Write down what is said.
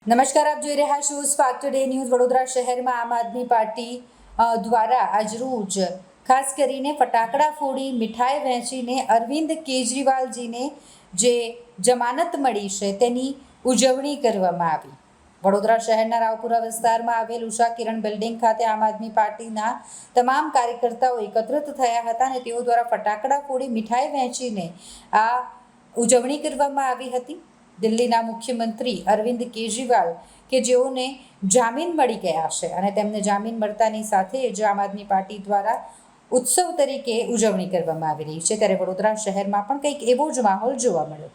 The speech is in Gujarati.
નમસ્કાર, આપ જોઈ રહ્યા છો સ્પાર્ક ટુડે ન્યૂઝ। વડોદરા શહેરમાં આમ આદમી પાર્ટી દ્વારા આજરોજ ખાસ કરીને ફટાકડા ફોડી મીઠાઈ વહેંચીને અરવિંદ કેજરીવાલજીને જે જમાનત મળી છે તેની ઉજવણી કરવામાં આવી। વડોદરા શહેરના રાવપુરા વિસ્તારમાં આવેલ ઉષા કિરણ બિલ્ડિંગ ખાતે આમ આદમી પાર્ટીના તમામ કાર્યકર્તાઓ એકત્રિત થયા હતા અને તેઓ દ્વારા ફટાકડા ફોડી મીઠાઈ વહેંચીને આ ઉજવણી કરવામાં આવી હતી। દિલ્હીના મુખ્યમંત્રી અરવિંદ કેજરીવાલ કે જેઓને જામીન મળી ગયા છે અને તેમને જામીન મળતાની સાથે જ આમ આદમી પાર્ટી દ્વારા ઉત્સવ તરીકે ઉજવણી કરવામાં આવી રહી છે, ત્યારે વડોદરા શહેરમાં પણ કંઈક એવો જ માહોલ જોવા મળ્યો।